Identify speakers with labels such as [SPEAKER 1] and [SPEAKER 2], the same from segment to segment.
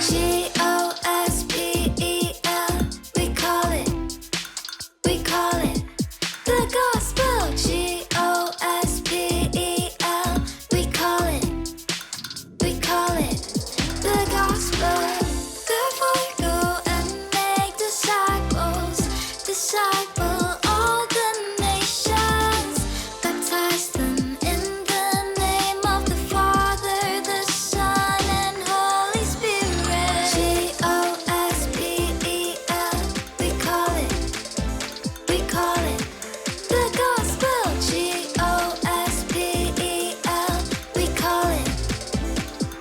[SPEAKER 1] Gospel. We call it the gospel. Gospel. We call it the gospel. Therefore go and make disciples, disciple all the nations, baptize them in the name of the Father, the Son, and Holy Spirit. Gospel. We call it the gospel. Gospel.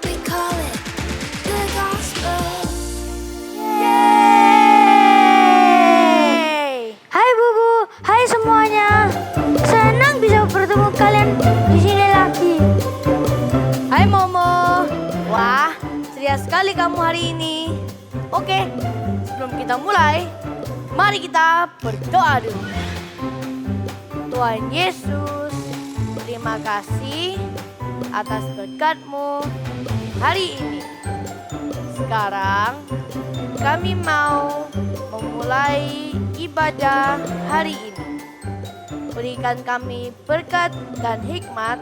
[SPEAKER 1] We call it the gospel.
[SPEAKER 2] Yeay! Hai Bubu, hai semuanya. Senang bisa bertemu kalian di sini lagi.
[SPEAKER 3] Hai Momo. Wah, ceria sekali kamu hari ini. Oke, sebelum kita mulai, mari kita berdoa dulu. Tuhan Yesus, terima kasih atas berkat-Mu hari ini. Sekarang kami mau memulai ibadah hari ini. Berikan kami berkat dan hikmat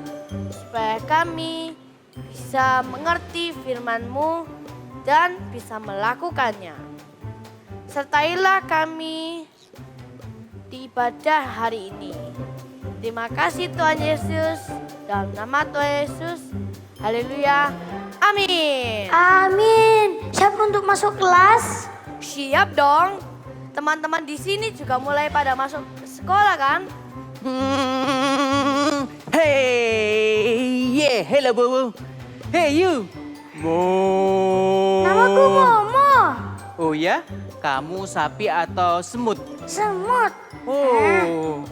[SPEAKER 3] supaya kami bisa mengerti firman-Mu dan bisa melakukannya. Sertailah kami di ibadah hari ini. Terima kasih Tuhan Yesus. Dalam nama Tuhan Yesus. Haleluya. Amin.
[SPEAKER 2] Amin. Siap untuk masuk kelas?
[SPEAKER 3] Siap dong. Teman-teman di sini juga mulai pada masuk sekolah kan?
[SPEAKER 4] Hey, yeah, hello Bobo. Hey you.
[SPEAKER 2] Namaku Momo.
[SPEAKER 4] Oh ya, kamu sapi atau semut?
[SPEAKER 2] Semut.
[SPEAKER 4] Oh.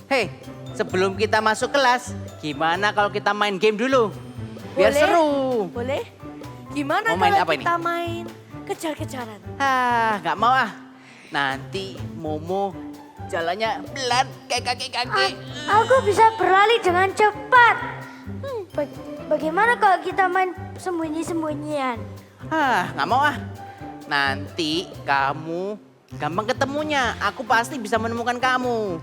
[SPEAKER 4] Hey, sebelum kita masuk kelas, gimana kalau kita main game dulu? Biar
[SPEAKER 3] Boleh?
[SPEAKER 4] seru.
[SPEAKER 3] Boleh? Gimana
[SPEAKER 4] Mau main
[SPEAKER 3] kalau
[SPEAKER 4] apa ini?
[SPEAKER 3] kita main kejar-kejaran?
[SPEAKER 4] Nggak mau ah. Nanti Momo jalannya pelan kayak kaki-kaki.
[SPEAKER 2] Aku bisa berlari dengan cepat. Bagaimana kalau kita main sembunyi-sembunyian?
[SPEAKER 4] Nggak mau ah. Nanti kamu gampang ketemunya. Aku pasti bisa menemukan kamu.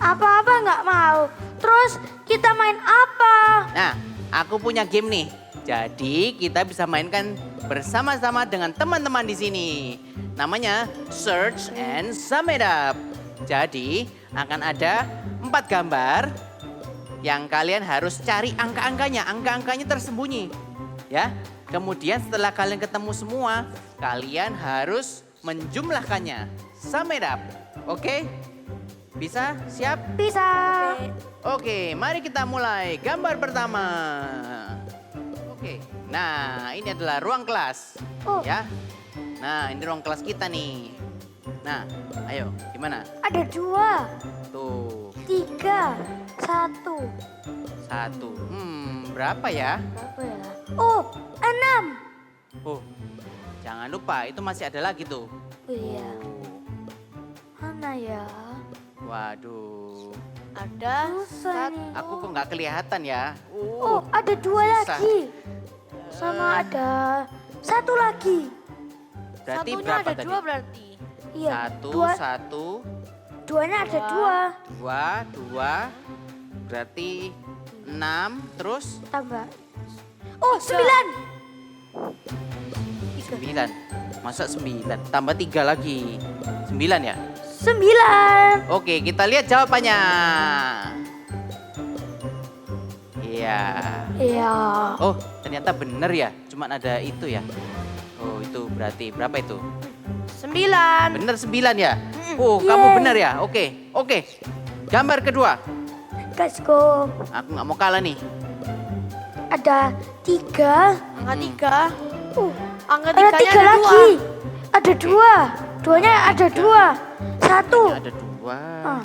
[SPEAKER 2] Apa-apa nggak mau. Terus kita main apa?
[SPEAKER 4] Nah, aku punya game nih. Jadi kita bisa mainkan bersama-sama dengan teman-teman di sini. Namanya Search and Sum It Up. Jadi akan ada 4 gambar yang kalian harus cari angka-angkanya. Angka-angkanya tersembunyi. Ya. Kemudian setelah kalian ketemu semua, kalian harus menjumlahkannya. Sum it up. Oke? Bisa? Siap?
[SPEAKER 2] Bisa.
[SPEAKER 4] Oke, mari kita mulai. Gambar pertama. Oke, nah ini adalah ruang kelas.
[SPEAKER 2] Oh.
[SPEAKER 4] Ya. Nah, ini ruang kelas kita nih. Nah, ayo, gimana?
[SPEAKER 2] Ada 2,
[SPEAKER 4] Tuh,
[SPEAKER 2] 3, 1.
[SPEAKER 4] 1. Berapa ya?
[SPEAKER 2] Berapa ya? Oh, 6.
[SPEAKER 4] Oh, jangan lupa, itu masih ada lagi tuh.
[SPEAKER 2] Oh iya.
[SPEAKER 4] Oh,
[SPEAKER 2] Mana ya?
[SPEAKER 4] waduh.
[SPEAKER 3] Ada
[SPEAKER 2] Susah
[SPEAKER 3] satu.
[SPEAKER 2] nih.
[SPEAKER 4] Aku kok nggak kelihatan ya?
[SPEAKER 2] Oh, ada 2
[SPEAKER 4] susah.
[SPEAKER 2] lagi. Sama ada 1 lagi.
[SPEAKER 4] Berarti
[SPEAKER 3] Satunya
[SPEAKER 4] berapa
[SPEAKER 3] ada
[SPEAKER 4] tadi?
[SPEAKER 3] 2 berarti.
[SPEAKER 2] Iya.
[SPEAKER 4] 1,
[SPEAKER 2] 2-nya ada 2.
[SPEAKER 4] 2. Berarti 6, terus
[SPEAKER 2] Tambah. Oh, 9.
[SPEAKER 4] 9. Masa 9? Tambah 3 lagi. 9 ya?
[SPEAKER 2] 9.
[SPEAKER 4] Oke, kita lihat jawabannya. Iya.
[SPEAKER 2] Iya.
[SPEAKER 4] Oh, ternyata bener ya. Cuman ada itu ya. Oh, itu berarti berapa itu?
[SPEAKER 3] 9.
[SPEAKER 4] Bener 9 ya? Oh, kamu
[SPEAKER 2] Yeay.
[SPEAKER 4] bener ya? Oke. Gambar kedua.
[SPEAKER 2] Let's go.
[SPEAKER 4] Aku nggak mau kalah nih.
[SPEAKER 2] Ada 3.
[SPEAKER 3] Angka 3. Angka
[SPEAKER 2] Ada 3
[SPEAKER 3] 3-nya ada
[SPEAKER 2] lagi.
[SPEAKER 3] 2.
[SPEAKER 2] Ada 2. 2-nya ada 2. 1.
[SPEAKER 4] Ada 2.
[SPEAKER 2] Ah.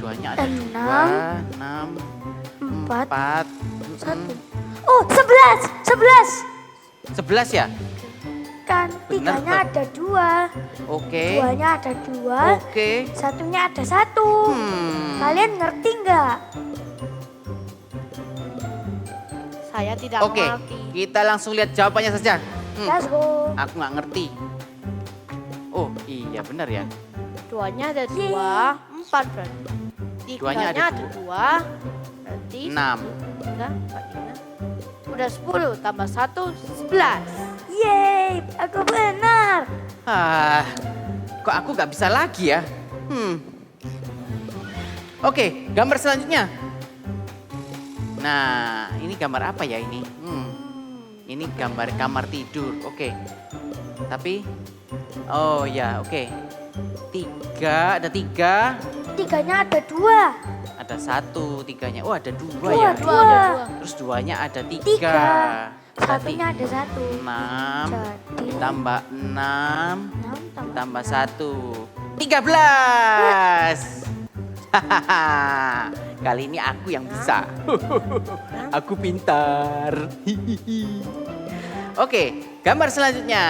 [SPEAKER 4] 2-nya ada 2. 6.
[SPEAKER 2] 4.
[SPEAKER 4] 4.
[SPEAKER 2] 1. Oh, 11. 11.
[SPEAKER 4] 11 ya?
[SPEAKER 2] Kan
[SPEAKER 4] Bener,
[SPEAKER 2] 3-nya
[SPEAKER 4] Beb.
[SPEAKER 2] ada 2.
[SPEAKER 4] Oke.
[SPEAKER 2] 2-nya ada 2.
[SPEAKER 4] Oke.
[SPEAKER 2] 1-nya ada 1. Kalian ngerti nggak?
[SPEAKER 3] Saya tidak
[SPEAKER 4] Oke,
[SPEAKER 3] mengerti.
[SPEAKER 4] kita langsung lihat jawabannya saja.
[SPEAKER 2] Let's go.
[SPEAKER 4] Aku nggak ngerti. Oh iya benar ya.
[SPEAKER 3] Duanya ada
[SPEAKER 2] Yeay.
[SPEAKER 3] 2, 4 berarti.
[SPEAKER 4] Duanya
[SPEAKER 3] Tiganya
[SPEAKER 4] ada
[SPEAKER 3] ada 2, berarti
[SPEAKER 4] 6.
[SPEAKER 3] 3, 4, 5. Udah 10 tambah 1, 11.
[SPEAKER 2] Yeay, aku benar.
[SPEAKER 4] Kok aku nggak bisa lagi ya? Oke, gambar selanjutnya. Nah, ini gambar apa ya ini? Ini gambar kamar tidur. Oke. Tapi, oh ya, oke. 3, ada 3.
[SPEAKER 2] Tiganya ada 2.
[SPEAKER 4] Ada 1, 3-nya. Oh ada 2
[SPEAKER 2] Dua,
[SPEAKER 4] ya.
[SPEAKER 2] dua.
[SPEAKER 4] Terus 2-nya ada 3.
[SPEAKER 2] 3. Satunya ada 1.
[SPEAKER 4] 6,
[SPEAKER 2] Jadi
[SPEAKER 4] tambah 6,
[SPEAKER 2] 6
[SPEAKER 4] tambah 1. 13. Hahaha. Kali ini aku yang bisa. Aku pintar. Oke, gambar selanjutnya.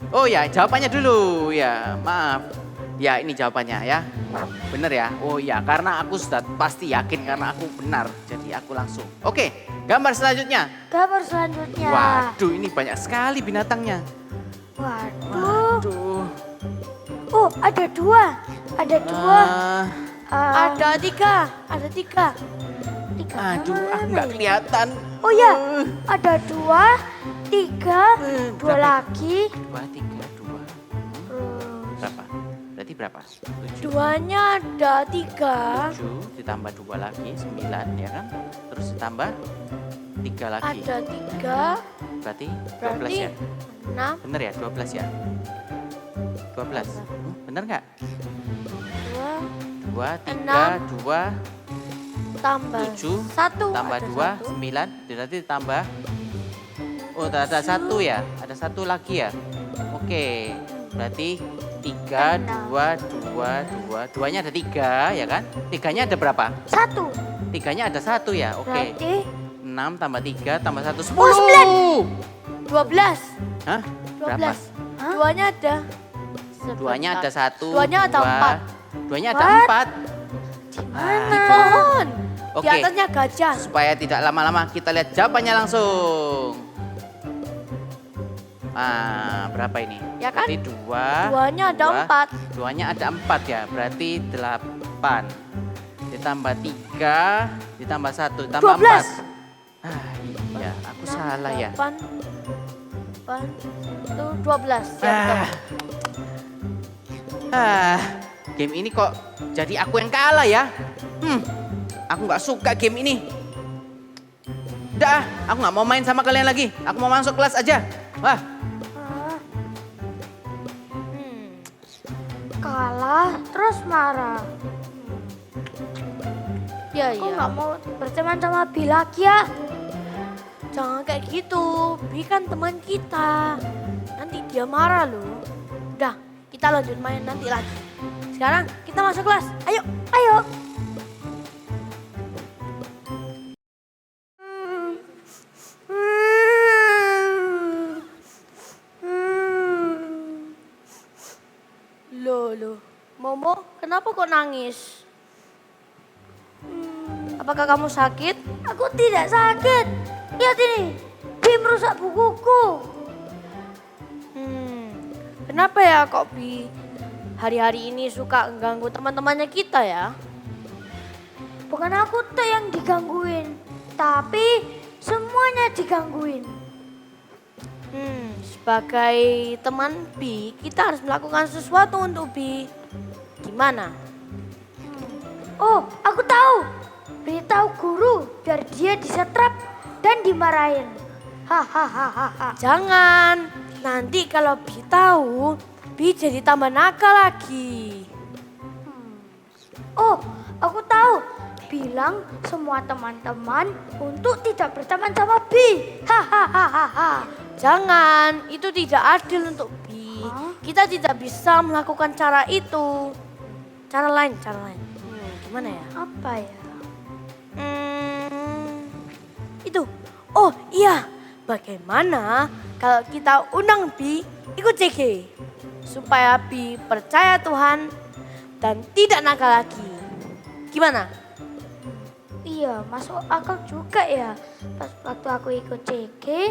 [SPEAKER 4] Oh ya, jawabannya dulu ya. Maaf. Ya, ini jawabannya ya. Bener ya? Oh ya, karena aku sudah pasti yakin karena aku benar. Jadi aku langsung. Oke, gambar selanjutnya.
[SPEAKER 2] Gambar selanjutnya.
[SPEAKER 4] Waduh, ini banyak sekali binatangnya.
[SPEAKER 2] Waduh.
[SPEAKER 4] Waduh.
[SPEAKER 2] Oh, ada 2. Ada 2.
[SPEAKER 3] Ada 3, ada 3.
[SPEAKER 4] Aduh, aku nggak kelihatan.
[SPEAKER 2] Oh ya, ada 2, 3, 2
[SPEAKER 4] berapa?
[SPEAKER 2] lagi.
[SPEAKER 4] 2, 3, 2.
[SPEAKER 2] Terus
[SPEAKER 4] Berapa? Berarti berapa? 7.
[SPEAKER 3] Duanya ada 3.
[SPEAKER 4] 7 ditambah 2 lagi 9 ya kan? Terus ditambah 3 lagi.
[SPEAKER 3] Ada 3,
[SPEAKER 4] Berarti 12
[SPEAKER 3] berarti
[SPEAKER 4] ya?
[SPEAKER 3] 6,
[SPEAKER 4] Bener ya 12 ya? 12. Bener nggak?
[SPEAKER 3] 2,
[SPEAKER 4] 2, 3, 2,
[SPEAKER 3] tambah
[SPEAKER 4] 7,
[SPEAKER 3] 1.
[SPEAKER 4] tambah 2, 9. Berarti ditambah. Oh ada 1 ya? Ada 1 lagi ya? Oke. Berarti 3, 2, 2, 2. 2-nya ada 3 ya kan? 3-nya ada berapa?
[SPEAKER 2] 1.
[SPEAKER 4] 3-nya ada 1 ya? Oke.
[SPEAKER 2] Berarti
[SPEAKER 4] 6 tambah 3 tambah 1, 10.
[SPEAKER 3] 12.
[SPEAKER 4] Hah? Berapa?
[SPEAKER 3] 12. Duanya ada.
[SPEAKER 4] Duanya ada 1.
[SPEAKER 3] Duanya ada 4.
[SPEAKER 4] Duanya ada
[SPEAKER 2] What?
[SPEAKER 4] 4.
[SPEAKER 3] Di pohon. Di
[SPEAKER 4] Oke.
[SPEAKER 3] atasnya gajah.
[SPEAKER 4] Supaya tidak lama-lama kita lihat jawabannya langsung. Berapa ini?
[SPEAKER 3] Ya kan?
[SPEAKER 4] Berarti 2.
[SPEAKER 3] Duanya ada 4.
[SPEAKER 4] Duanya ada 4 ya, berarti 8. Ditambah 3, ditambah 1, ditambah
[SPEAKER 2] 12.
[SPEAKER 4] 4. Iya, aku salah ya.
[SPEAKER 3] 8. 8. Itu 12. Ya, betul.
[SPEAKER 4] Game ini kok jadi aku yang kalah ya. Aku nggak suka game ini. Udah, aku nggak mau main sama kalian lagi. Aku mau masuk kelas aja. Wah,
[SPEAKER 2] kalah terus marah.
[SPEAKER 3] Ya,
[SPEAKER 2] Aku
[SPEAKER 3] ya.
[SPEAKER 2] nggak mau berteman sama Bi lagi ya.
[SPEAKER 3] Jangan kayak gitu. Bi kan teman kita. Nanti dia marah loh. Udah, kita lanjut main nanti lagi. Sekarang kita masuk kelas. Ayo.
[SPEAKER 2] Ayo.
[SPEAKER 3] Loh. Momo, kenapa kok nangis? Apakah kamu sakit?
[SPEAKER 2] Aku tidak sakit. Lihat ini. Bi merusak bukuku.
[SPEAKER 3] Kenapa ya kok Bi hari-hari ini suka ganggu teman-temannya kita ya?
[SPEAKER 2] Bukan aku tuh yang digangguin. Tapi semuanya digangguin.
[SPEAKER 3] Sebagai teman Bi, kita harus melakukan sesuatu untuk Bi. Gimana?
[SPEAKER 2] Oh, aku tahu. Beritahu guru biar dia disetrap dan dimarahin. Hahaha.
[SPEAKER 3] Jangan, nanti kalau Bi tahu, Bi jadi tambah nakal lagi.
[SPEAKER 2] Oh, aku tahu. Bilang semua teman-teman untuk tidak berteman sama Bi. Hahaha.
[SPEAKER 3] Jangan, itu tidak adil untuk Bi. Kita tidak bisa melakukan cara itu. Cara lain. Gimana ya?
[SPEAKER 2] Apa ya?
[SPEAKER 3] Itu. Oh iya, bagaimana kalau kita undang Bi ikut CG? Supaya Bi percaya Tuhan dan tidak nakal lagi. Gimana?
[SPEAKER 2] Iya, masuk akal juga ya. Pas waktu aku ikut CG,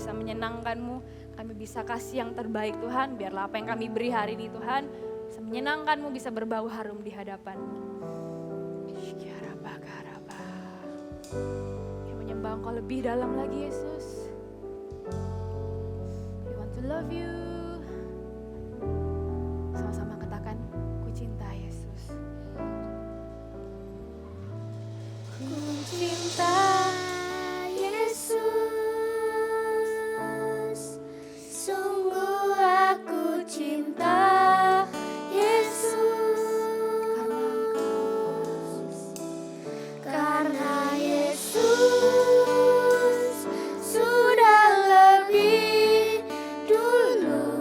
[SPEAKER 5] bisa menyenangkan-Mu, kami bisa kasih yang terbaik Tuhan, biarlah apa yang kami beri hari ini Tuhan, bisa menyenangkan-Mu, bisa berbau harum di hadapan-Mu. Kami menyembah Engkau lebih dalam lagi Yesus. We want to love you. Sama-sama katakan, ku cinta Yesus.
[SPEAKER 1] Ku cinta Yesus, sungguh aku cinta Yesus, karena Yesus sudah lebih dulu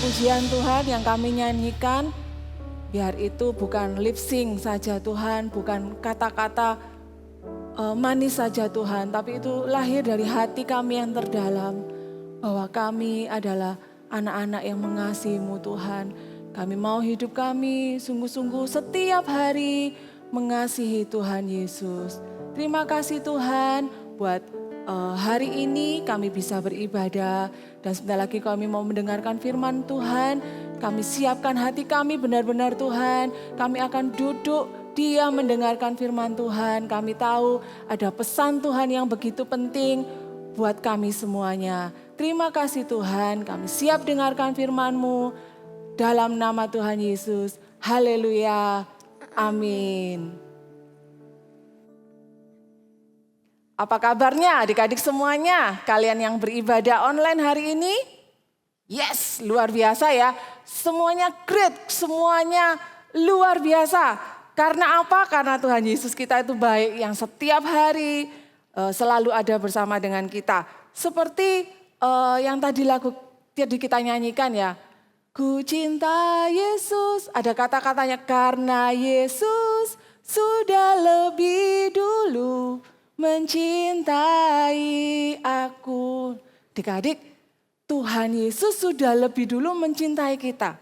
[SPEAKER 6] pujian Tuhan yang kami nyanyikan, biar itu bukan lip sync saja Tuhan, bukan kata-kata manis saja Tuhan, tapi itu lahir dari hati kami yang terdalam, bahwa kami adalah anak-anak yang mengasihi-Mu Tuhan. Kami mau hidup kami sungguh-sungguh setiap hari mengasihi Tuhan Yesus. Terima kasih Tuhan buat hari ini kami bisa beribadah, dan sebentar lagi kami mau mendengarkan firman Tuhan. Kami siapkan hati kami benar-benar Tuhan, kami akan duduk diam mendengarkan firman Tuhan. Kami tahu ada pesan Tuhan yang begitu penting buat kami semuanya. Terima kasih Tuhan, kami siap dengarkan firman-Mu dalam nama Tuhan Yesus. Haleluya, amin. Apa kabarnya adik-adik semuanya? Kalian yang beribadah online hari ini? Yes, luar biasa ya. Semuanya great, semuanya luar biasa. Karena apa? Karena Tuhan Yesus kita itu baik, yang setiap hari selalu ada bersama dengan kita. Seperti yang tadi kita nyanyikan ya. Ku cinta Yesus, ada kata-katanya, karena Yesus sudah lebih dulu mencintai aku. Adik-adik, Tuhan Yesus sudah lebih dulu mencintai kita.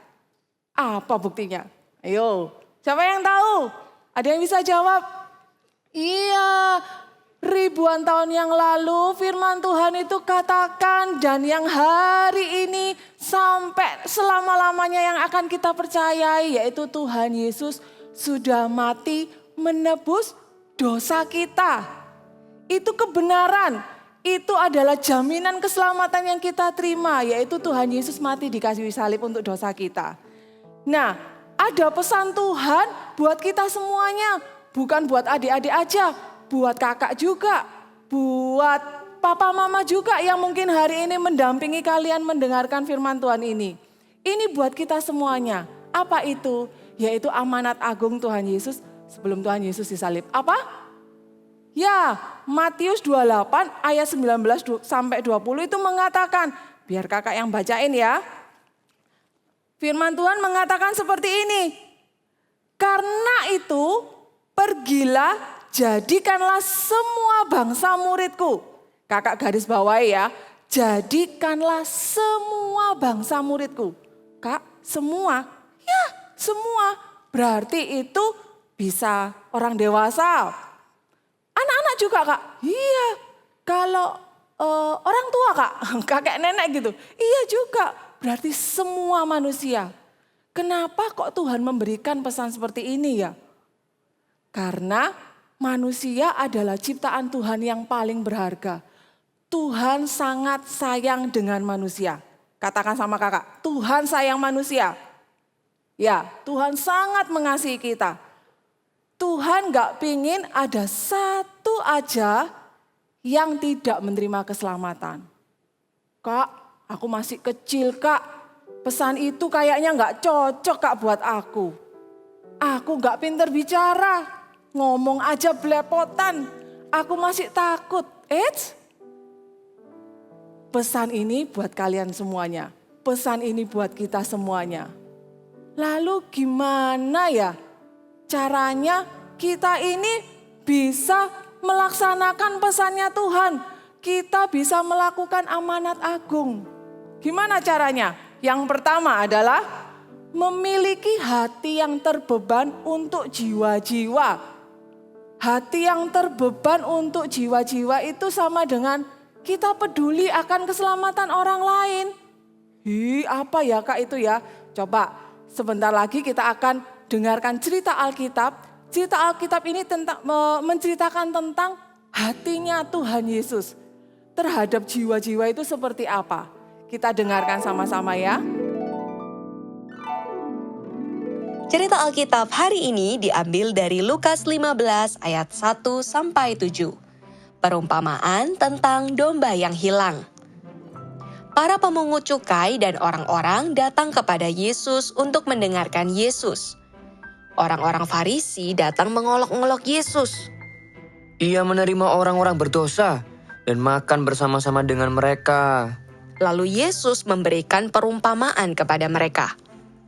[SPEAKER 6] Apa buktinya? Ayo, siapa yang tahu? Ada yang bisa jawab? Iya, ribuan tahun yang lalu firman Tuhan itu katakan, dan yang hari ini sampai selama-lamanya yang akan kita percayai, yaitu Tuhan Yesus sudah mati menebus dosa kita. Itu kebenaran, itu adalah jaminan keselamatan yang kita terima, yaitu Tuhan Yesus mati di kayu salib untuk dosa kita. Nah, ada pesan Tuhan buat kita semuanya, bukan buat adik-adik aja, buat kakak juga, buat papa mama juga yang mungkin hari ini mendampingi kalian mendengarkan firman Tuhan ini. Ini buat kita semuanya. Apa itu? Yaitu amanat agung Tuhan Yesus sebelum Tuhan Yesus disalib. Apa? Ya, Matius 28 ayat 19 sampai 20 itu mengatakan, biar kakak yang bacain ya. Firman Tuhan mengatakan seperti ini. Karena itu, pergilah, jadikanlah semua bangsa muridku. Kakak garis bawahi ya, jadikanlah semua bangsa muridku. Kak, semua? Ya, semua. Berarti itu bisa orang dewasa. Anak-anak juga kak? Iya. Kalau orang tua kak, kakek nenek gitu. Iya juga, berarti semua manusia. Kenapa kok Tuhan memberikan pesan seperti ini ya? Karena manusia adalah ciptaan Tuhan yang paling berharga. Tuhan sangat sayang dengan manusia. Katakan sama kakak, Tuhan sayang manusia. Ya, Tuhan sangat mengasihi kita. Tuhan gak pingin ada satu aja yang tidak menerima keselamatan. Kak, aku masih kecil kak, pesan itu kayaknya gak cocok kak buat aku. Aku gak pinter bicara, ngomong aja belepotan, aku masih takut. Pesan ini buat kalian semuanya, pesan ini buat kita semuanya. Lalu gimana ya caranya kita ini bisa melaksanakan pesannya Tuhan? Kita bisa melakukan amanat agung. Gimana caranya? Yang pertama adalah memiliki hati yang terbeban untuk jiwa-jiwa. Hati yang terbeban untuk jiwa-jiwa itu sama dengan kita peduli akan keselamatan orang lain. Apa ya kak itu ya? Coba sebentar lagi kita akan dengarkan cerita Alkitab. Cerita Alkitab ini menceritakan tentang hatinya Tuhan Yesus terhadap jiwa-jiwa itu seperti apa. Kita dengarkan sama-sama ya.
[SPEAKER 7] Cerita Alkitab hari ini diambil dari Lukas 15 ayat 1 sampai 7. Perumpamaan tentang domba yang hilang. Para pemungut cukai dan orang-orang datang kepada Yesus untuk mendengarkan Yesus. Orang-orang Farisi datang mengolok-olok Yesus.
[SPEAKER 8] Ia menerima orang-orang berdosa dan makan bersama-sama dengan mereka.
[SPEAKER 7] Lalu Yesus memberikan perumpamaan kepada mereka.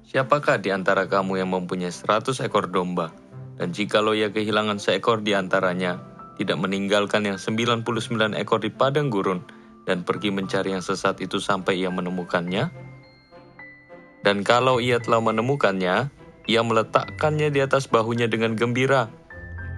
[SPEAKER 8] Siapakah di antara kamu yang mempunyai 100 ekor domba, dan jikalau ia kehilangan seekor di antaranya, tidak meninggalkan yang 99 ekor di padang gurun, dan pergi mencari yang sesat itu sampai ia menemukannya? Dan kalau ia telah menemukannya, ia meletakkannya di atas bahunya dengan gembira.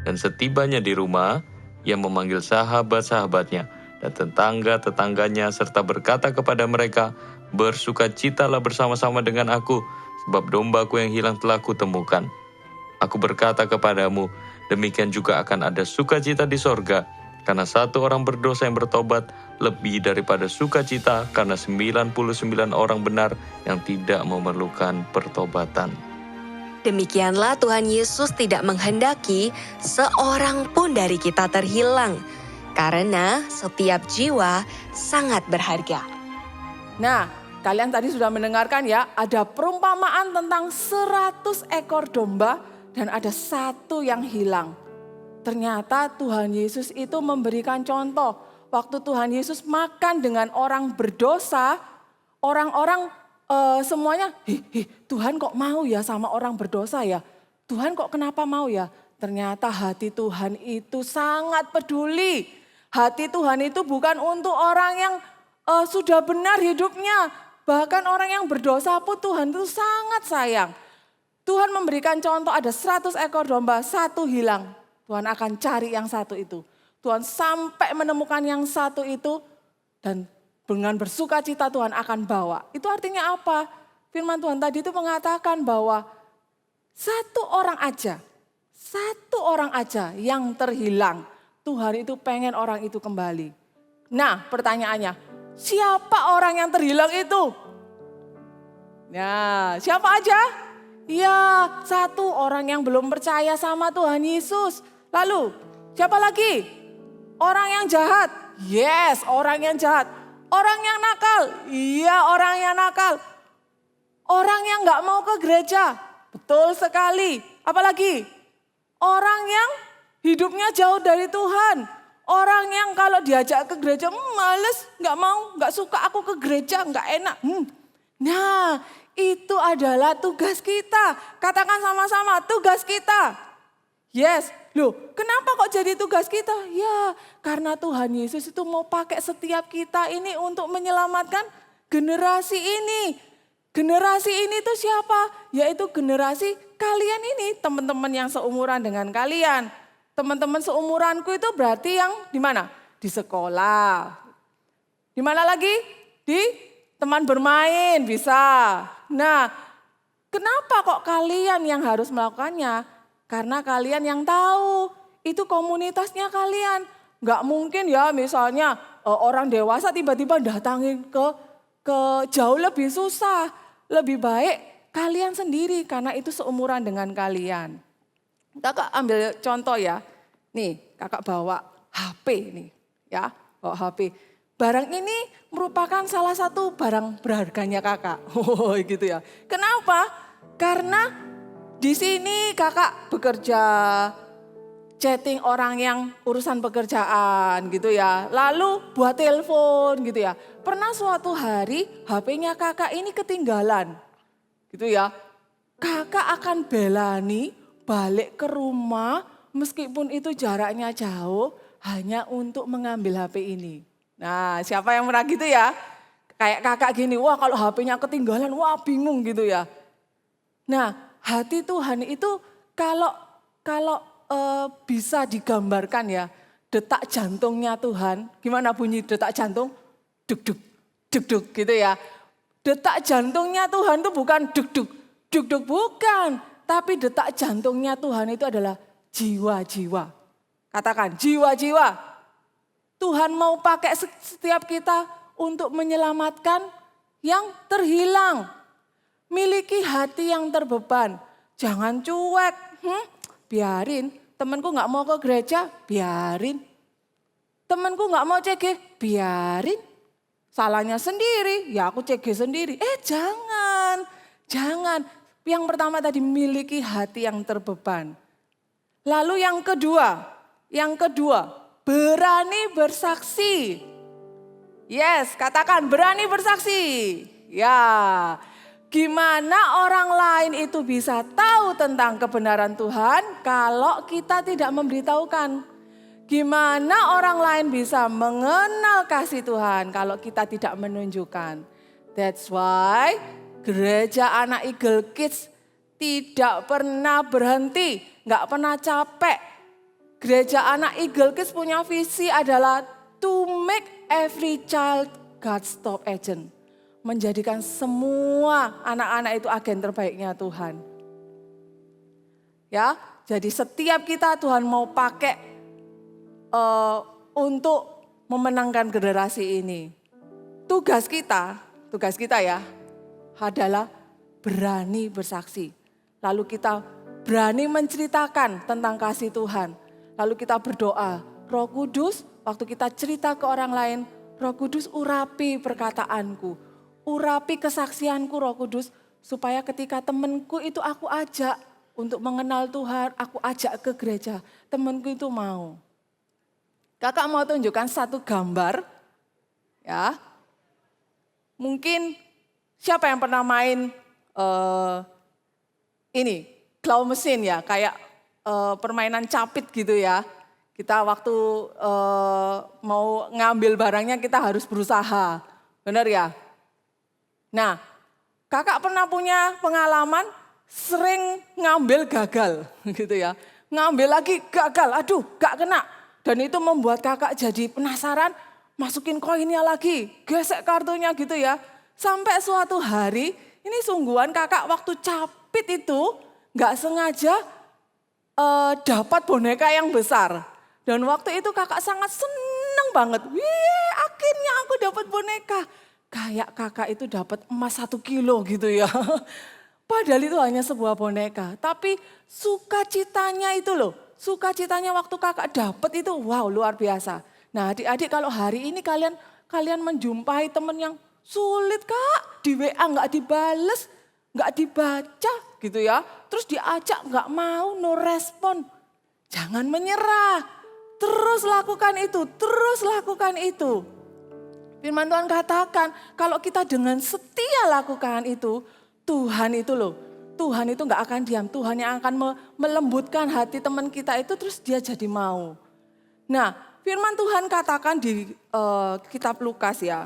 [SPEAKER 8] Dan setibanya di rumah, ia memanggil sahabat-sahabatnya dan tetangga-tetangganya serta berkata kepada mereka, "Bersukacitalah bersama-sama dengan aku, sebab dombaku yang hilang telah kutemukan." Aku berkata kepadamu, demikian juga akan ada sukacita di sorga, karena satu orang berdosa yang bertobat lebih daripada sukacita karena 99 orang benar yang tidak memerlukan pertobatan.
[SPEAKER 7] Demikianlah Tuhan Yesus tidak menghendaki seorang pun dari kita terhilang, karena setiap jiwa sangat berharga.
[SPEAKER 6] Nah, kalian tadi sudah mendengarkan ya, ada perumpamaan tentang 100 ekor domba dan ada satu yang hilang. Ternyata Tuhan Yesus itu memberikan contoh. Waktu Tuhan Yesus makan dengan orang berdosa, orang-orang semuanya, Tuhan kok mau ya sama orang berdosa ya? Tuhan kok kenapa mau ya? Ternyata hati Tuhan itu sangat peduli. Hati Tuhan itu bukan untuk orang yang sudah benar hidupnya. Bahkan orang yang berdosa pun Tuhan itu sangat sayang. Tuhan memberikan contoh ada 100 ekor domba, satu hilang. Tuhan akan cari yang satu itu. Tuhan sampai menemukan yang satu itu dan dengan bersuka cita Tuhan akan bawa. Itu artinya apa? Firman Tuhan tadi itu mengatakan bahwa satu orang aja yang terhilang. Tuhan itu pengen orang itu kembali. Nah pertanyaannya, siapa orang yang terhilang itu? Nah siapa aja? Ya satu orang yang belum percaya sama Tuhan Yesus. Lalu siapa lagi? Orang yang jahat. Yes, orang yang jahat. Orang yang nakal. Iya, orang yang nakal. Orang yang gak mau ke gereja. Betul sekali. Apalagi? Orang yang hidupnya jauh dari Tuhan. Orang yang kalau diajak ke gereja males, gak mau, gak suka aku ke gereja, gak enak. Nah, itu adalah tugas kita. Katakan sama-sama, tugas kita. Yes, loh kenapa kok jadi tugas kita? Ya karena Tuhan Yesus itu mau pakai setiap kita ini untuk menyelamatkan generasi ini. Generasi ini tuh siapa? Yaitu generasi kalian ini, teman-teman yang seumuran dengan kalian. Teman-teman seumuranku itu berarti yang di mana? Di sekolah. Di mana lagi? Di teman bermain bisa. Nah, kenapa kok kalian yang harus melakukannya? Karena kalian yang tahu, itu komunitasnya kalian. Gak mungkin ya misalnya orang dewasa tiba-tiba datangin ke jauh lebih susah. Lebih baik kalian sendiri karena itu seumuran dengan kalian. Kakak ambil contoh ya. Nih kakak bawa HP nih ya, bawa HP. Barang ini merupakan salah satu barang berharganya kakak. Oh gitu ya. Kenapa? Karena di sini kakak bekerja, chatting orang yang urusan pekerjaan gitu ya. Lalu buat telepon gitu ya. Pernah suatu hari HP-nya kakak ini ketinggalan gitu ya. Kakak akan belani balik ke rumah meskipun itu jaraknya jauh hanya untuk mengambil HP ini. Nah siapa yang pernah gitu ya? Kayak kakak gini, wah kalau HP-nya ketinggalan, wah bingung gitu ya. Nah hati Tuhan itu kalau bisa digambarkan ya, detak jantungnya Tuhan, gimana bunyi detak jantung? Duk-duk, duk-duk gitu ya. Detak jantungnya Tuhan itu bukan duk-duk, duk-duk bukan. Tapi detak jantungnya Tuhan itu adalah jiwa-jiwa. Katakan jiwa-jiwa. Tuhan mau pakai setiap kita untuk menyelamatkan yang terhilang. Miliki hati yang terbeban. Jangan cuek. Biarin. Temanku gak mau ke gereja, biarin. Temanku gak mau CG, biarin. Salahnya sendiri, ya aku CG sendiri. Jangan. Jangan. Yang pertama tadi miliki hati yang terbeban. Lalu yang kedua, berani bersaksi. Yes, katakan berani bersaksi. Ya, gimana orang lain itu bisa tahu tentang kebenaran Tuhan kalau kita tidak memberitahukan? Gimana orang lain bisa mengenal kasih Tuhan kalau kita tidak menunjukkan? That's why gereja anak Eagle Kids tidak pernah berhenti, nggak pernah capek. Gereja anak Eagle Kids punya visi adalah to make every child God's top agent. Menjadikan semua anak-anak itu agen terbaiknya Tuhan. Ya, jadi setiap kita Tuhan mau pakai untuk memenangkan generasi ini. Tugas kita ya adalah berani bersaksi. Lalu kita berani menceritakan tentang kasih Tuhan. Lalu kita berdoa, Roh Kudus, waktu kita cerita ke orang lain, Roh Kudus urapi perkataanku, urapi kesaksianku Roh Kudus, supaya ketika temanku itu aku ajak untuk mengenal Tuhan, aku ajak ke gereja, temanku itu mau. Kakak mau tunjukkan satu gambar, ya. Mungkin siapa yang pernah main ini, claw mesin ya, kayak permainan capit gitu ya. Kita waktu mau ngambil barangnya kita harus berusaha, benar ya? Nah, kakak pernah punya pengalaman sering ngambil gagal gitu ya. Ngambil lagi gagal, aduh gak kena. Dan itu membuat kakak jadi penasaran, masukin koinnya lagi, gesek kartunya gitu ya. Sampai suatu hari, ini sungguhan kakak waktu capit itu gak sengaja dapat boneka yang besar. Dan waktu itu kakak sangat senang banget. Wih, akhirnya aku dapat boneka. Kayak kakak itu dapat emas 1 kilo gitu ya. Padahal itu hanya sebuah boneka. Tapi sukacitanya itu loh. Sukacitanya waktu kakak dapat itu wow luar biasa. Nah adik-adik kalau hari ini kalian menjumpai teman yang sulit kak. Di WA gak dibales, gak dibaca gitu ya. Terus diajak gak mau, no respon. Jangan menyerah. Terus lakukan itu, terus lakukan itu. Firman Tuhan katakan kalau kita dengan setia lakukan itu, Tuhan itu loh. Tuhan itu gak akan diam, Tuhan yang akan melembutkan hati teman kita itu terus dia jadi mau. Nah firman Tuhan katakan di kitab Lukas ya.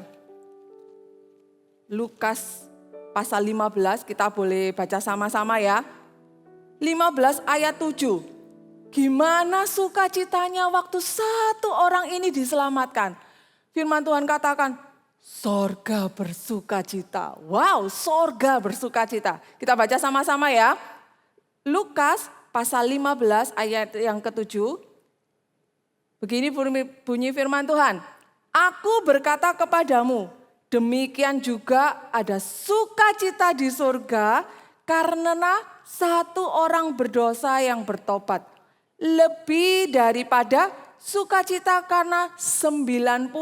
[SPEAKER 6] Lukas pasal 15 kita boleh baca sama-sama ya. 15 ayat 7. Gimana sukacitanya waktu satu orang ini diselamatkan. Firman Tuhan katakan, sorga bersukacita. Wow, sorga bersukacita. Kita baca sama-sama ya. Lukas pasal 15 ayat yang ke-7. Begini bunyi firman Tuhan. Aku berkata kepadamu, demikian juga ada sukacita di surga karena satu orang berdosa yang bertobat. Lebih daripada sukacita karena 99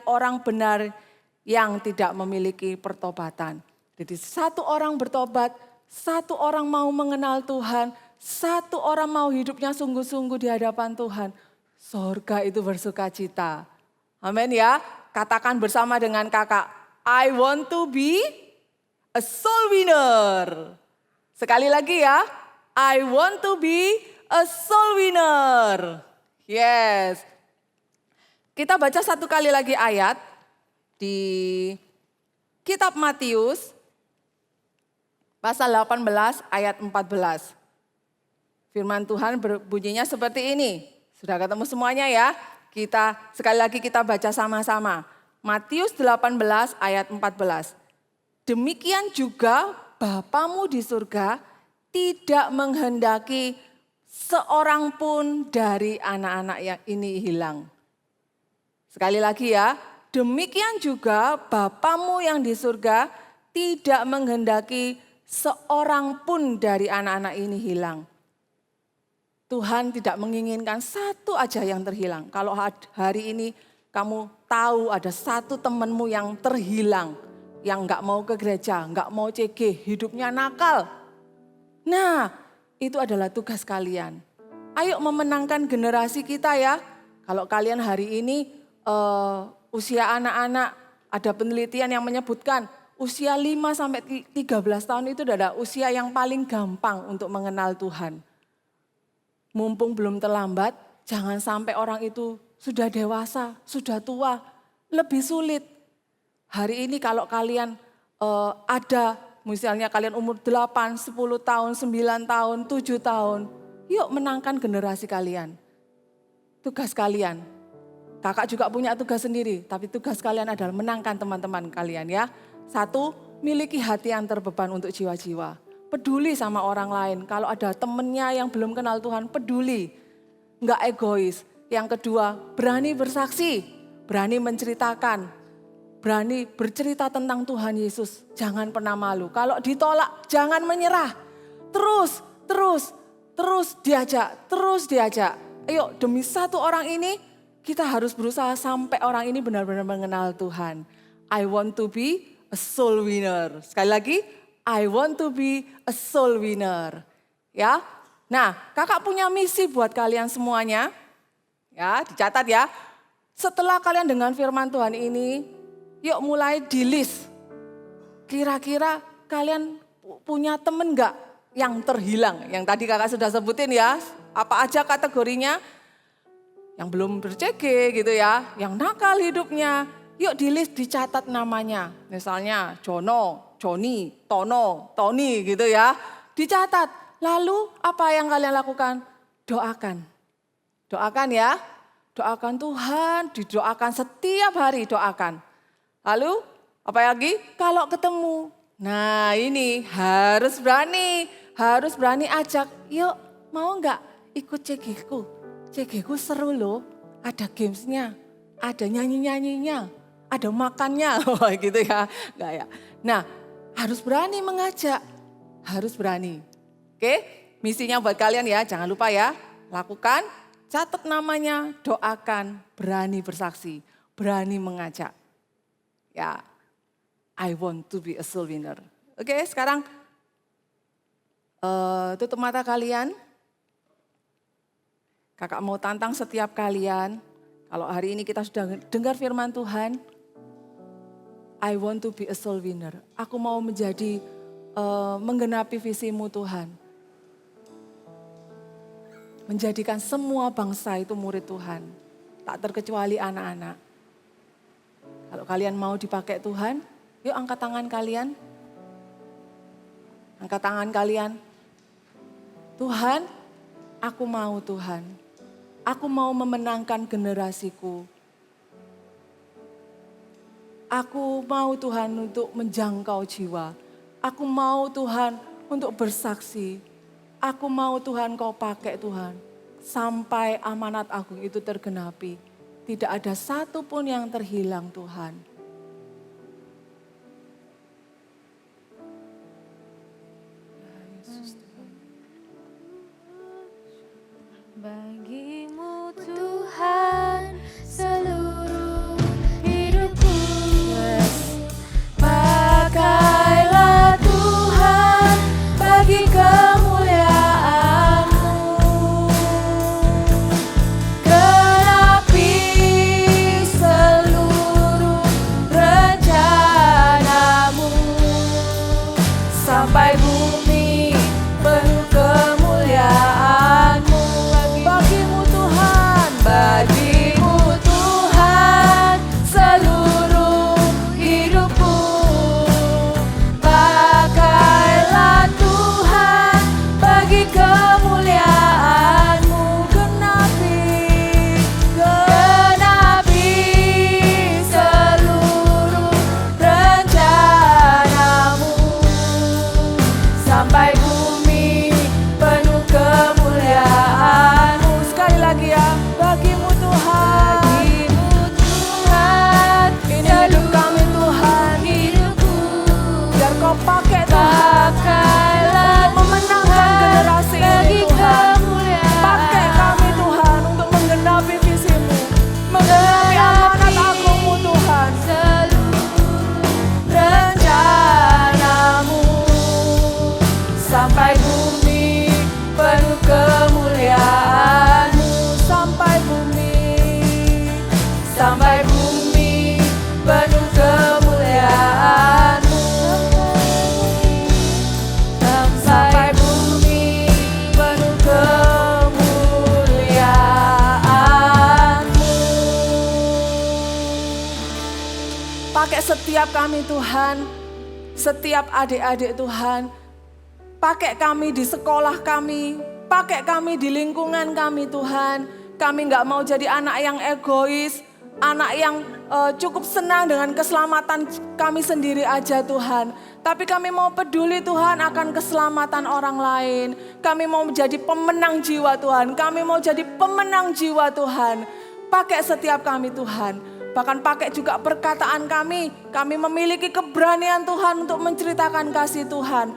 [SPEAKER 6] orang benar yang tidak memiliki pertobatan. Jadi satu orang bertobat, satu orang mau mengenal Tuhan, satu orang mau hidupnya sungguh-sungguh di hadapan Tuhan. Surga itu bersukacita. Amin ya. Katakan bersama dengan kakak, I want to be a soul winner. Sekali lagi ya, I want to be a soul winner. Yes. Kita baca satu kali lagi ayat di kitab Matius pasal 18 ayat 14. Firman Tuhan berbunyinya seperti ini. Sudah ketemu semuanya ya? Kita sekali lagi kita baca sama-sama. Matius 18 ayat 14. Demikian juga Bapamu di surga tidak menghendaki seorang pun dari anak-anak yang ini hilang. Sekali lagi ya, demikian juga Bapamu yang di surga tidak menghendaki seorang pun dari anak-anak ini hilang. Tuhan tidak menginginkan satu aja yang terhilang. Kalau hari ini kamu tahu ada satu temanmu yang terhilang, yang gak mau ke gereja, gak mau CG, hidupnya nakal. Nah, itu adalah tugas kalian. Ayo memenangkan generasi kita ya. Kalau kalian hari ini usia anak-anak, ada penelitian yang menyebutkan usia 5 sampai 13 tahun itu adalah usia yang paling gampang untuk mengenal Tuhan. Mumpung belum terlambat, jangan sampai orang itu sudah dewasa, sudah tua, lebih sulit. Hari ini kalau kalian ada, misalnya kalian umur 8, 10 tahun, 9 tahun, 7 tahun, yuk menangkan generasi kalian. Tugas kalian, kakak juga punya tugas sendiri, tapi tugas kalian adalah menangkan teman-teman kalian ya. 1, miliki hati yang terbeban untuk jiwa-jiwa. Peduli sama orang lain. Kalau ada temennya yang belum kenal Tuhan, peduli. Enggak egois. Yang kedua, berani bersaksi. Berani menceritakan. Berani bercerita tentang Tuhan Yesus. Jangan pernah malu. Kalau ditolak, jangan menyerah. Terus diajak. Ayo, demi satu orang ini, kita harus berusaha sampai orang ini benar-benar mengenal Tuhan. I want to be a soul winner. Sekali lagi, I want to be a soul winner. Ya. Nah, kakak punya misi buat kalian semuanya. Ya, dicatat ya. Setelah kalian dengan firman Tuhan ini, yuk mulai di list. Kira-kira kalian punya temen enggak yang terhilang? Yang tadi kakak sudah sebutin ya. Apa aja kategorinya? Yang belum ber-CG gitu ya. Yang nakal hidupnya. Yuk di list dicatat namanya. Misalnya Jono, Joni, Tono, Tony gitu ya. Dicatat. Lalu apa yang kalian lakukan? Doakan. Doakan ya. Doakan Tuhan, didoakan setiap hari doakan. Lalu apa lagi? Kalau ketemu. Nah ini harus berani ajak. Yuk mau enggak ikut CG-ku? CG-ku seru loh. Ada gamesnya, ada nyanyi-nyanyinya, ada makannya. Gitu ya. Enggak ya. Nah harus berani mengajak. Harus berani. Oke, misinya buat kalian ya, jangan lupa ya. Lakukan, catat namanya, doakan, berani bersaksi, berani mengajak. Ya, I want to be a soul winner. Oke, sekarang tutup mata kalian. Kakak mau tantang setiap kalian. Kalau hari ini kita sudah dengar firman Tuhan, I want to be a soul winner. Aku mau menjadi menggenapi visimu Tuhan. Menjadikan semua bangsa itu murid Tuhan. Tak terkecuali anak-anak. Kalau kalian mau dipakai Tuhan, yuk angkat tangan kalian. Angkat tangan kalian. Tuhan, aku mau Tuhan. Aku mau memenangkan generasiku. Aku mau Tuhan untuk menjangkau jiwa. Aku mau Tuhan untuk bersaksi. Aku mau Tuhan kau pakai Tuhan. Sampai amanat agung itu tergenapi. Tidak ada satu pun yang terhilang Tuhan.
[SPEAKER 5] Bagimu Tuhan seluruh hidupku.
[SPEAKER 3] Pakailah Tuhan bagi kemuliaan-Mu. Genapi seluruh rencana-Mu. Sampai bumi penuh kemuliaan-Mu. Bagimu Tuhan, bagimu Tuhan seluruh hidupku. Pakailah Tuhan bagi kemuliaan-Mu. Genapi seluruh rencana-Mu. Sampai bumi penuh kemuliaan-Mu. Sekali lagi ya, bagimu Tuhan. Bagimu Tuhan, ini hidup kami Tuhan. Biar kau pakai Tuhan, untuk memenangkan generasi ini Tuhan. Pakai kami Tuhan untuk menggenapi visimu, menggenapi amanat agung-Mu Tuhan. Rencana-Mu sampai bumi penuh kemuliaan-Mu. Sampai bumi
[SPEAKER 6] penuh kemuliaan-Mu. Sampai bumi penuh kemuliaan-Mu. Pakai setiap kami Tuhan, setiap adik-adik Tuhan, pakai kami di sekolah kami, pakai kami di lingkungan kami Tuhan. Kami nggak mau jadi anak yang egois, anak yang cukup senang dengan keselamatan kami sendiri aja Tuhan. Tapi kami mau peduli Tuhan akan keselamatan orang lain. Kami mau menjadi pemenang jiwa Tuhan, kami mau jadi pemenang jiwa Tuhan. Pakai setiap kami Tuhan. Bahkan pakai juga perkataan kami memiliki keberanian Tuhan untuk menceritakan kasih Tuhan.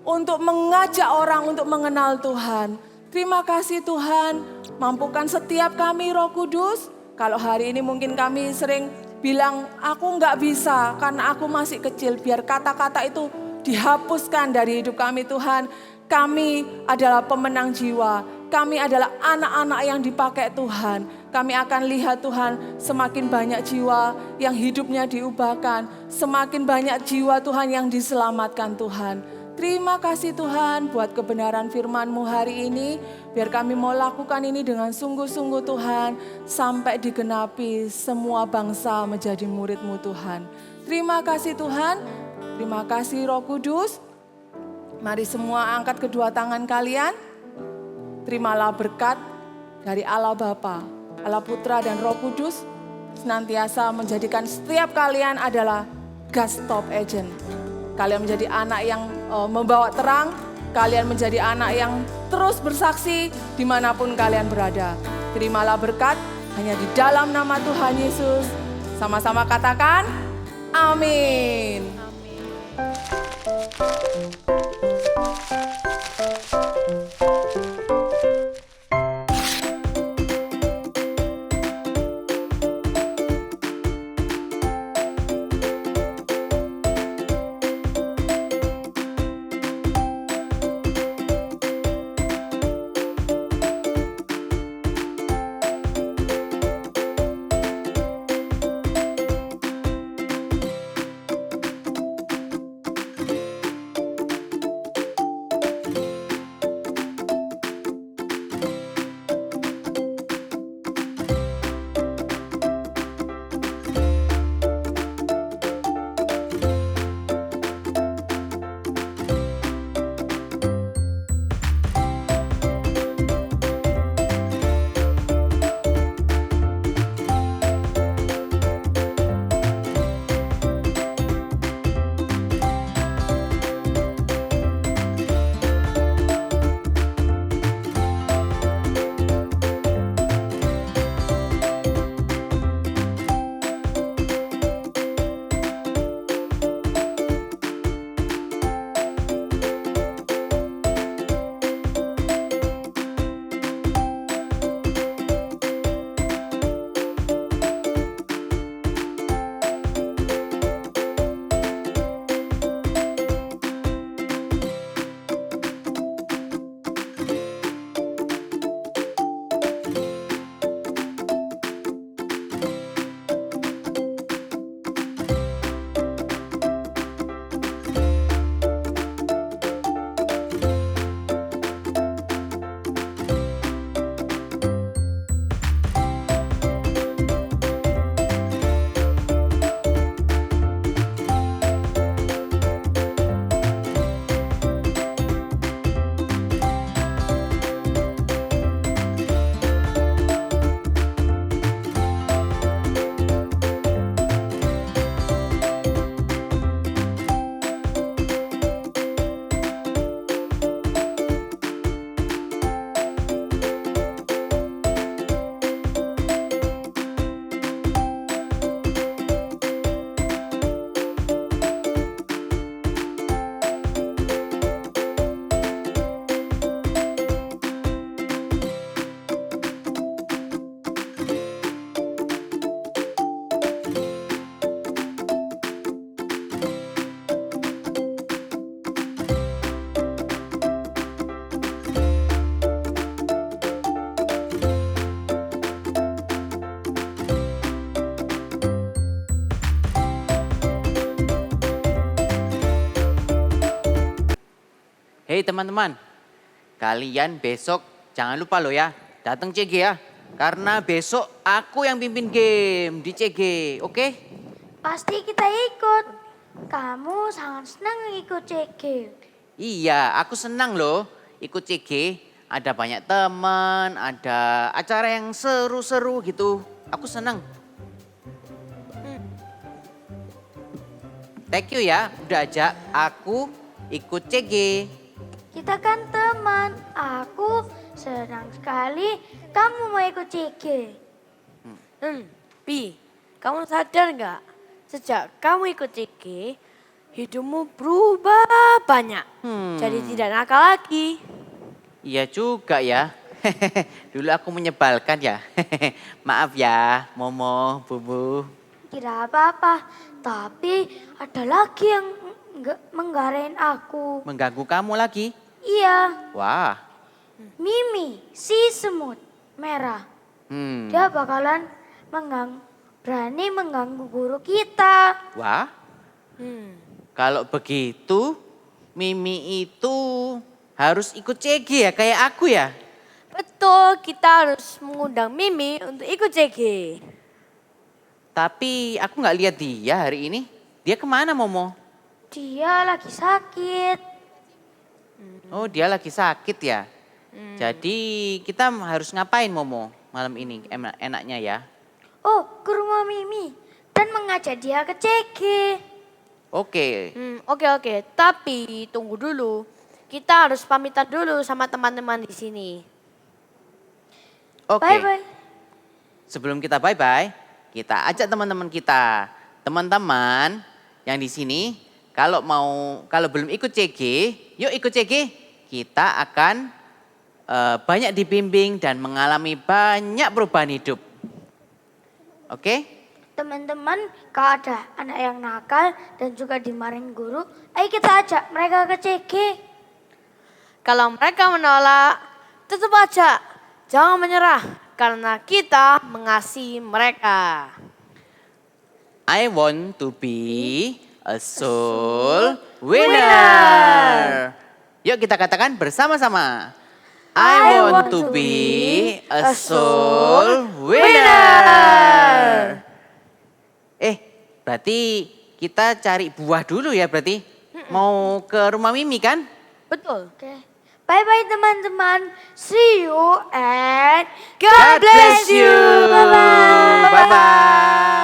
[SPEAKER 6] Untuk mengajak orang untuk mengenal Tuhan. Terima kasih Tuhan, mampukan setiap kami Roh Kudus. Kalau hari ini mungkin kami sering bilang, aku nggak bisa karena aku masih kecil. Biar kata-kata itu dihapuskan dari hidup kami Tuhan. Kami adalah pemenang jiwa, kami adalah anak-anak yang dipakai Tuhan. Kami akan lihat Tuhan semakin banyak jiwa yang hidupnya diubahkan. Semakin banyak jiwa Tuhan yang diselamatkan Tuhan. Terima kasih Tuhan buat kebenaran firman-Mu hari ini. Biar kami mau lakukan ini dengan sungguh-sungguh Tuhan. Sampai digenapi semua bangsa menjadi murid-Mu Tuhan. Terima kasih Tuhan. Terima kasih Roh Kudus. Mari semua angkat kedua tangan kalian. Terimalah berkat dari Allah Bapa, Allah Putra dan Roh Kudus. Senantiasa menjadikan setiap kalian adalah God's top agent. Kalian menjadi anak yang membawa terang, kalian menjadi anak yang terus bersaksi dimanapun kalian berada. Terimalah berkat hanya di dalam nama Tuhan Yesus. Sama-sama katakan, amin.
[SPEAKER 4] Hei teman-teman, kalian besok jangan lupa loh ya, datang CG ya. Karena besok aku yang pimpin game di CG, oke?
[SPEAKER 2] Pasti kita ikut. Kamu sangat senang ikut CG.
[SPEAKER 4] Iya, aku senang loh ikut CG. Ada banyak teman, ada acara yang seru-seru gitu. Aku senang. Thank you ya, udah ajak aku ikut CG.
[SPEAKER 2] Kita kan teman. Aku senang sekali kamu mau ikut CG.
[SPEAKER 3] Bi, kamu sadar nggak? Sejak kamu ikut CG, hidupmu berubah banyak. Jadi tidak nakal lagi.
[SPEAKER 4] Iya juga ya. Dulu aku menyebalkan ya. Maaf ya, Momo, Bubu.
[SPEAKER 2] Tidak apa-apa. Tapi ada lagi yang menggarain aku.
[SPEAKER 4] Mengganggu kamu lagi?
[SPEAKER 2] Iya,
[SPEAKER 4] Wah.
[SPEAKER 2] Mimi, si semut merah.
[SPEAKER 4] Hmm.
[SPEAKER 2] Dia bakalan berani mengganggu guru kita.
[SPEAKER 4] Wah. Kalau begitu, Mimi itu harus ikut CG ya, kayak aku ya?
[SPEAKER 3] Betul, kita harus mengundang Mimi untuk ikut CG.
[SPEAKER 4] Tapi aku nggak lihat dia hari ini. Dia kemana, Momo?
[SPEAKER 2] Dia lagi sakit.
[SPEAKER 4] Oh, dia lagi sakit ya? Jadi kita harus ngapain, Momo, malam ini enaknya ya?
[SPEAKER 2] Oh, ke rumah Mimi dan mengajak dia ke CG.
[SPEAKER 4] Oke.
[SPEAKER 3] Oke. Tapi tunggu dulu. Kita harus pamitan dulu sama teman-teman di sini.
[SPEAKER 4] Oke.
[SPEAKER 2] Bye-bye.
[SPEAKER 4] Sebelum kita bye-bye, kita ajak teman-teman kita. Teman-teman yang di sini, kalau belum ikut CG, yuk ikut CG. Kita akan banyak dibimbing dan mengalami banyak perubahan hidup. Oke?
[SPEAKER 2] Teman-teman, kalau ada anak yang nakal dan juga dimarahin guru, ayo kita ajak mereka ke CG.
[SPEAKER 3] Kalau mereka menolak, tetap aja. Jangan menyerah karena kita mengasihi mereka.
[SPEAKER 4] I want to be a soul winner. Yuk kita katakan bersama-sama. I want to be a soul winner. Berarti kita cari buah dulu ya berarti. Mau ke rumah Mimi kan?
[SPEAKER 3] Betul.
[SPEAKER 2] Oke. Bye-bye teman-teman. See you and
[SPEAKER 3] God bless you.
[SPEAKER 2] Bye-bye.
[SPEAKER 4] Bye-bye.